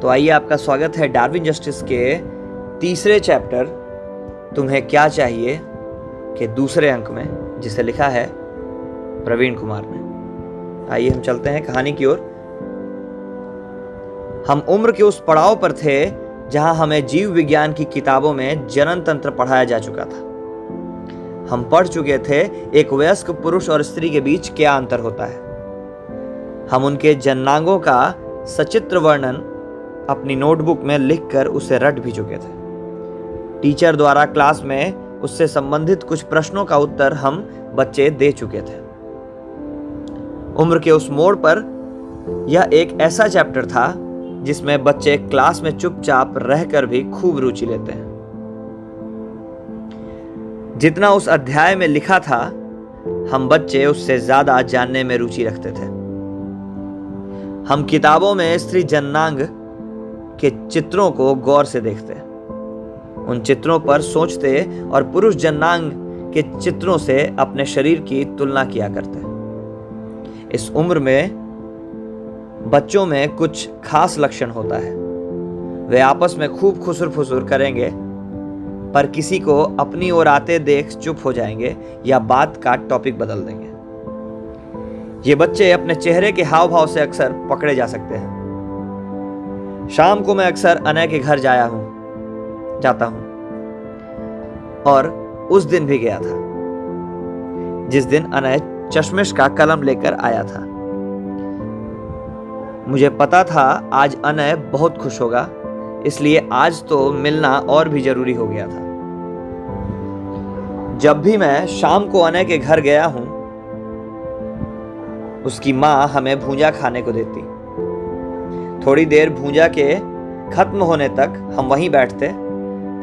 तो आइए, आपका स्वागत है डार्विन जस्टिस के तीसरे चैप्टर तुम्हें क्या चाहिए के दूसरे अंक में, जिसे लिखा है प्रवीण कुमार ने। आइए हम चलते हैं कहानी की ओर। हम उम्र के उस पड़ाव पर थे जहां हमें जीव विज्ञान की किताबों में जनन तंत्र पढ़ाया जा चुका था। हम पढ़ चुके थे एक वयस्क पुरुष और स्त्री के बीच क्या अंतर होता है। हम उनके जननांगों का सचित्र वर्णन अपनी नोटबुक में लिखकर उसे रट भी चुके थे। टीचर द्वारा क्लास में उससे संबंधित कुछ प्रश्नों का उत्तर हम बच्चे दे चुके थे। उम्र के उस मोड़ पर यह एक ऐसा चैप्टर था जिसमें बच्चे क्लास में चुपचाप रहकर भी खूब रुचि लेते हैं। जितना उस अध्याय में लिखा था, हम बच्चे उससे ज्यादा जानने में रुचि रखते थे। हम किताबों में स्त्री जननांग के चित्रों को गौर से देखते, उन चित्रों पर सोचते और पुरुष जननांग के चित्रों से अपने शरीर की तुलना किया करते। इस उम्र में बच्चों में कुछ खास लक्षण होता है। वे आपस में खूब खुसुर फुसुर करेंगे, पर किसी को अपनी ओर आते देख चुप हो जाएंगे या बात का टॉपिक बदल देंगे। ये बच्चे अपने चेहरे के हाव भाव से अक्सर पकड़े जा सकते हैं। शाम को मैं अक्सर अनय के घर जाता हूं और उस दिन भी गया था जिस दिन अनय चश्मिश का कलम लेकर आया था। मुझे पता था आज अनय बहुत खुश होगा, इसलिए आज तो मिलना और भी जरूरी हो गया था। जब भी मैं शाम को अनय के घर गया हूं, उसकी मां हमें भूंजा खाने को देती। थोड़ी देर भूंजा के खत्म होने तक हम वहीं बैठते,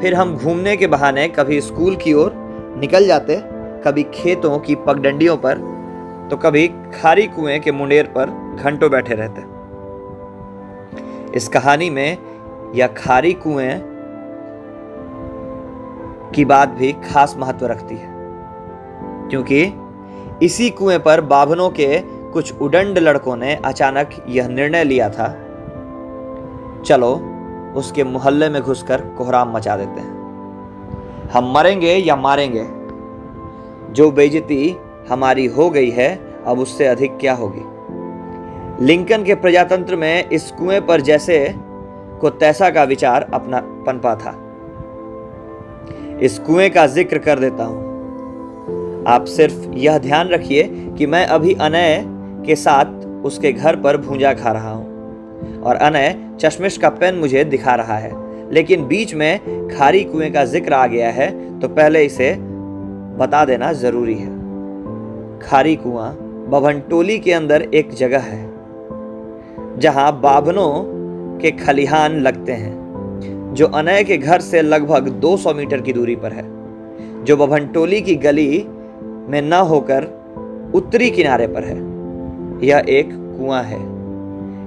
फिर हम घूमने के बहाने कभी स्कूल की ओर निकल जाते, कभी खेतों की पगडंडियों पर, तो कभी खारी कुएं के मुंडेर पर घंटों बैठे रहते। इस कहानी में यह खारी कुएं की बात भी खास महत्व रखती है, क्योंकि इसी कुएं पर बाभनों के कुछ उडंड लड़कों ने अचानक यह निर्णय लिया था, चलो उसके मोहल्ले में घुसकर कोहराम मचा देते हैं। हम मरेंगे या मारेंगे, जो बेइज्जती हमारी हो गई है अब उससे अधिक क्या होगी। लिंकन के प्रजातंत्र में इस कुएं पर जैसे को तैसा का विचार अपना पनपा था। इस कुएं का जिक्र कर देता हूं। आप सिर्फ यह ध्यान रखिए कि मैं अभी अनय के साथ उसके घर पर भूंजा खा रहा हूं और अनय चश्मिश का पेन मुझे दिखा रहा है, लेकिन बीच में खारी कुएं का जिक्र आ गया है तो पहले इसे बता देना जरूरी है। खारी कुआं बभनटोली के अंदर एक जगह है जहां बाभनों के खलिहान लगते हैं, जो अनय के घर से लगभग 200 मीटर की दूरी पर है, जो बभनटोली की गली में न होकर उत्तरी किनारे पर है। यह एक कुआं है।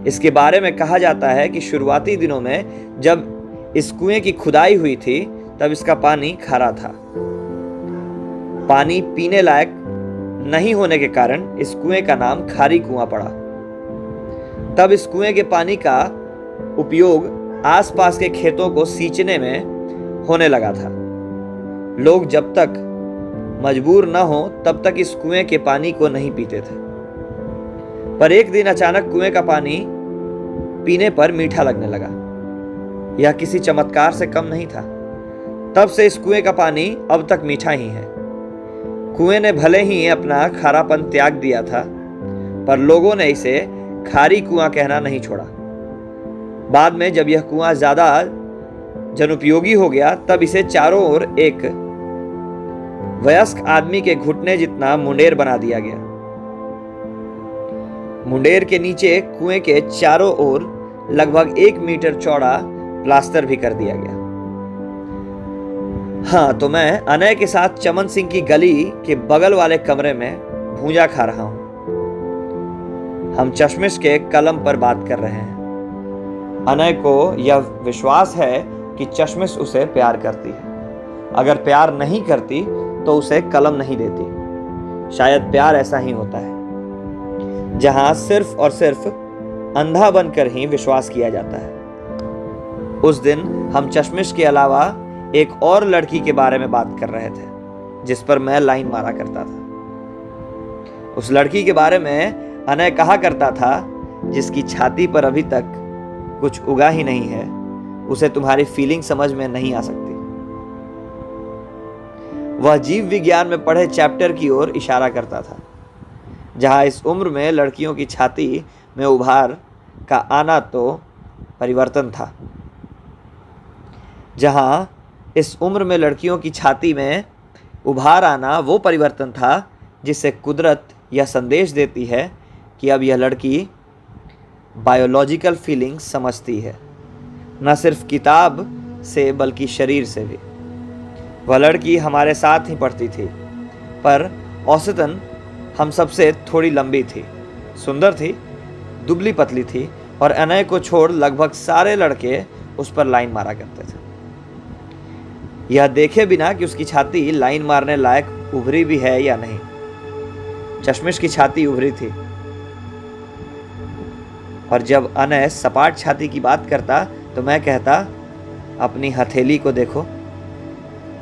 इसके बारे में कहा जाता है कि शुरुआती दिनों में जब इस कुएं की खुदाई हुई थी तब इसका पानी खारा था। पानी पीने लायक नहीं होने के कारण इस कुएं का नाम खारी कुआं पड़ा। तब इस कुएं के पानी का उपयोग आसपास के खेतों को सींचने में होने लगा था। लोग जब तक मजबूर न हो तब तक इस कुएं के पानी को नहीं पीते थे, पर एक दिन अचानक कुएं का पानी पीने पर मीठा लगने लगा। यह किसी चमत्कार से कम नहीं था। तब से इस कुएं का पानी अब तक मीठा ही है। कुएं ने भले ही अपना खारापन त्याग दिया था, पर लोगों ने इसे खारी कुआं कहना नहीं छोड़ा। बाद में जब यह कुआं ज्यादा जनउपयोगी हो गया, तब इसे चारों ओर एक वयस्क आदमी के घुटने जितना मुंडेर बना दिया गया। मुंडेर के नीचे कुएं के चारों ओर लगभग 1 मीटर चौड़ा प्लास्टर भी कर दिया गया। हाँ, तो मैं अनय के साथ चमन सिंह की गली के बगल वाले कमरे में भूंजा खा रहा हूं। हम चश्मिश के कलम पर बात कर रहे हैं। अनय को यह विश्वास है कि चश्मिश उसे प्यार करती है। अगर प्यार नहीं करती तो उसे कलम नहीं देती। शायद प्यार ऐसा ही होता है, जहां सिर्फ और सिर्फ अंधा बनकर ही विश्वास किया जाता है। उस दिन हम चश्मिश के अलावा एक और लड़की के बारे में बात कर रहे थे जिस पर मैं लाइन मारा करता था। उस लड़की के बारे में अनय कहा करता था, जिसकी छाती पर अभी तक कुछ उगा ही नहीं है, उसे तुम्हारी फीलिंग समझ में नहीं आ सकती। वह जीव विज्ञान में पढ़े चैप्टर की ओर इशारा करता था, जहां इस उम्र में लड़कियों की छाती में उभार का आना तो परिवर्तन था। जहां इस उम्र में लड़कियों की छाती में उभार आना वो परिवर्तन था जिससे कुदरत यह संदेश देती है कि अब यह लड़की बायोलॉजिकल फीलिंग समझती है, न सिर्फ किताब से बल्कि शरीर से भी। वह लड़की हमारे साथ ही पढ़ती थी, पर औसतन हम सबसे थोड़ी लंबी थी, सुंदर थी, दुबली पतली थी और अनय को छोड़ लगभग सारे लड़के उस पर लाइन मारा करते थे, यह देखे बिना कि उसकी छाती लाइन मारने लायक उभरी भी है या नहीं। चश्मिश की छाती उभरी थी और जब अनय सपाट छाती की बात करता तो मैं कहता, अपनी हथेली को देखो,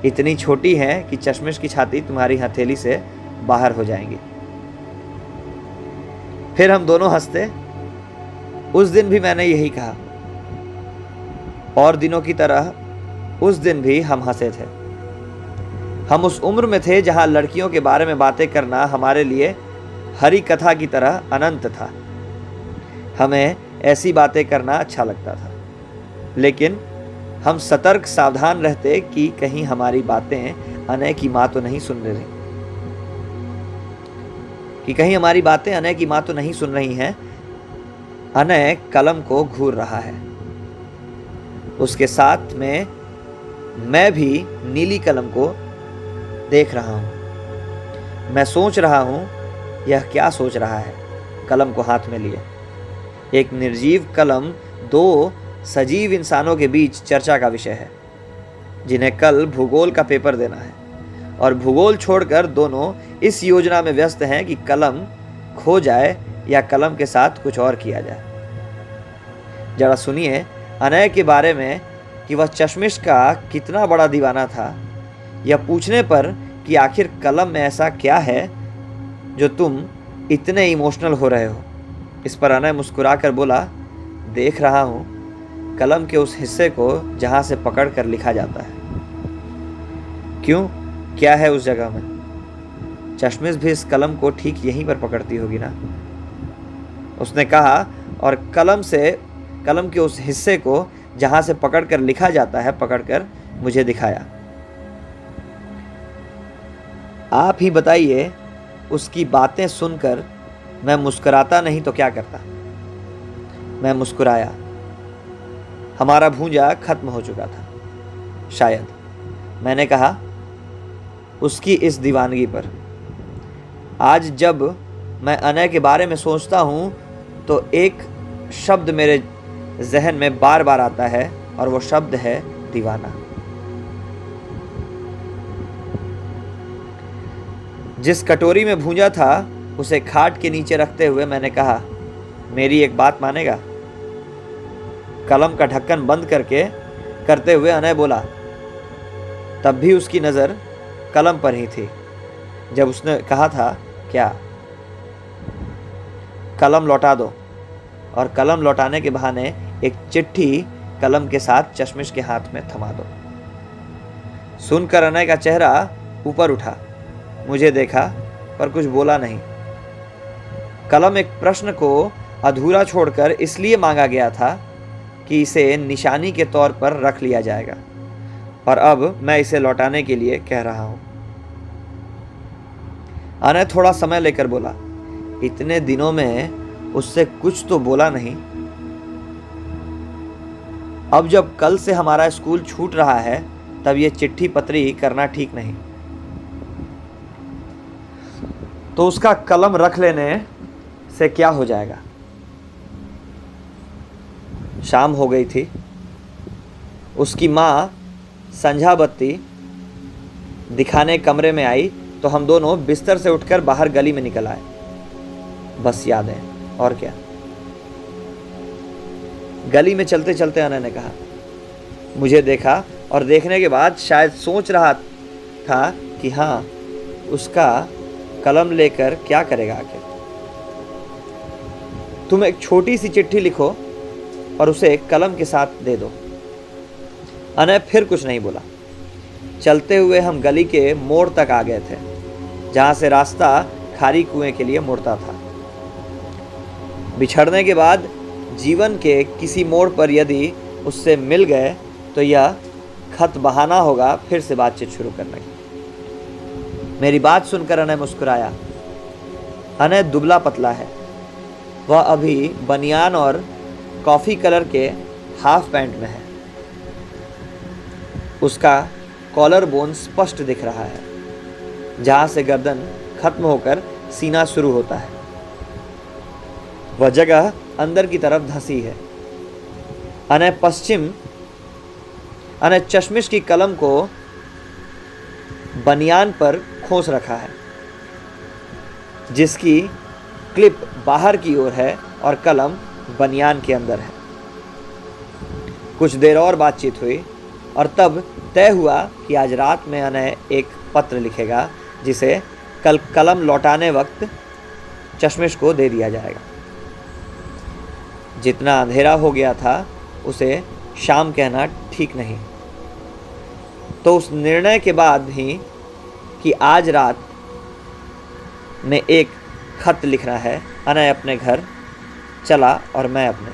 इतनी छोटी है कि चश्मिश की छाती तुम्हारी हथेली से बाहर हो जाएंगी। फिर हम दोनों हंसते। उस दिन भी मैंने यही कहा और दिनों की तरह उस दिन भी हम हंसे थे। हम उस उम्र में थे जहां लड़कियों के बारे में बातें करना हमारे लिए हरी कथा की तरह अनंत था। हमें ऐसी बातें करना अच्छा लगता था, लेकिन हम सतर्क सावधान रहते कि कहीं हमारी बातें अनय की माँ तो नहीं सुन रही हैं। अनय कलम को घूर रहा है, उसके साथ में मैं भी नीली कलम को देख रहा हूं। मैं सोच रहा हूं यह क्या सोच रहा है, कलम को हाथ में लिए। एक निर्जीव कलम दो सजीव इंसानों के बीच चर्चा का विषय है, जिन्हें कल भूगोल का पेपर देना है, और भूगोल छोड़कर दोनों इस योजना में व्यस्त हैं कि कलम खो जाए या कलम के साथ कुछ और किया जाए। जरा सुनिए अनय के बारे में कि वह चश्मिश का कितना बड़ा दीवाना था। यह पूछने पर कि आखिर कलम में ऐसा क्या है जो तुम इतने इमोशनल हो रहे हो, इस पर अनय मुस्कुराकर बोला, देख रहा हूं कलम के उस हिस्से को जहां से पकड़ कर लिखा जाता है। क्यों, क्या है उस जगह में? चश्मिश भी इस कलम को ठीक यहीं पर पकड़ती होगी ना, उसने कहा, और कलम के उस हिस्से को जहां से पकड़कर लिखा जाता है पकड़कर मुझे दिखाया। आप ही बताइए, उसकी बातें सुनकर मैं मुस्कुराता नहीं तो क्या करता? मैं मुस्कुराया। हमारा भूंजा खत्म हो चुका था शायद। मैंने कहा, उसकी इस दीवानगी पर। आज जब मैं अनय के बारे में सोचता हूं तो एक शब्द मेरे जहन में बार बार आता है और वो शब्द है दीवाना। जिस कटोरी में भूंजा था उसे खाट के नीचे रखते हुए मैंने कहा, मेरी एक बात मानेगा? कलम का ढक्कन बंद करते हुए अनय बोला। तब भी उसकी नज़र कलम पर ही थी जब उसने कहा था, क्या? कलम लौटा दो। और कलम लौटाने के बहाने एक चिट्ठी कलम के साथ चश्मिश के हाथ में थमा दो। सुनकर अनय का चेहरा ऊपर उठा, मुझे देखा पर कुछ बोला नहीं। कलम एक प्रश्न को अधूरा छोड़कर इसलिए मांगा गया था कि इसे निशानी के तौर पर रख लिया जाएगा, और अब मैं इसे लौटाने के लिए कह रहा हूं। अनय थोड़ा समय लेकर बोला, इतने दिनों में उससे कुछ तो बोला नहीं। अब जब कल से हमारा स्कूल छूट रहा है तब ये चिट्ठी पत्री करना ठीक नहीं। तो उसका कलम रख लेने से क्या हो जाएगा? शाम हो गई थी। उसकी माँ संझा बत्ती दिखाने कमरे में आई तो हम दोनों बिस्तर से उठकर बाहर गली में निकल आए। बस यादें, और क्या। गली में चलते चलते अनय ने कहा, मुझे देखा और देखने के बाद शायद सोच रहा था कि हाँ, उसका कलम लेकर क्या करेगा आखिर। तुम एक छोटी सी चिट्ठी लिखो और उसे कलम के साथ दे दो। अनय फिर कुछ नहीं बोला। चलते हुए हम गली के मोड़ तक आ गए थे, जहां से रास्ता खारी कुएं के लिए मुड़ता था। बिछड़ने के बाद जीवन के किसी मोड़ पर यदि उससे मिल गए तो यह खत बहाना होगा फिर से बातचीत शुरू करने की। मेरी बात सुनकर अनय मुस्कुराया। अनय दुबला पतला है। वह अभी बनियान और कॉफी कलर के हाफ पैंट में है। उसका कॉलर बोन स्पष्ट दिख रहा है, जहां से गर्दन खत्म होकर सीना शुरू होता है। वह जगह अंदर की तरफ धंसी है। अनय चश्मिश की कलम को बनियान पर खोस रखा है, जिसकी क्लिप बाहर की ओर है और कलम बनियान के अंदर है। कुछ देर और बातचीत हुई और तब तय हुआ कि आज रात में अनय एक पत्र लिखेगा, जिसे कल कलम लौटाने वक्त चश्मिश को दे दिया जाएगा। जितना अंधेरा हो गया था उसे शाम कहना ठीक नहीं। तो उस निर्णय के बाद ही कि आज रात में एक खत लिखना है, अनय अपने घर चला और मैं अपने।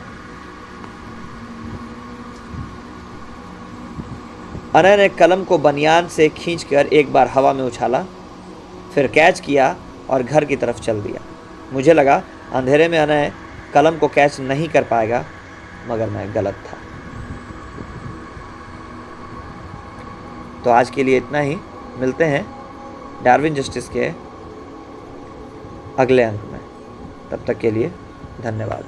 अनय ने कलम को बनियान से खींचकर एक बार हवा में उछाला, फिर कैच किया और घर की तरफ चल दिया। मुझे लगा अंधेरे में अनय कलम को कैच नहीं कर पाएगा, मगर मैं गलत था। तो आज के लिए इतना ही। मिलते हैं डार्विन जस्टिस के अगले अंक में। तब तक के लिए धन्यवाद।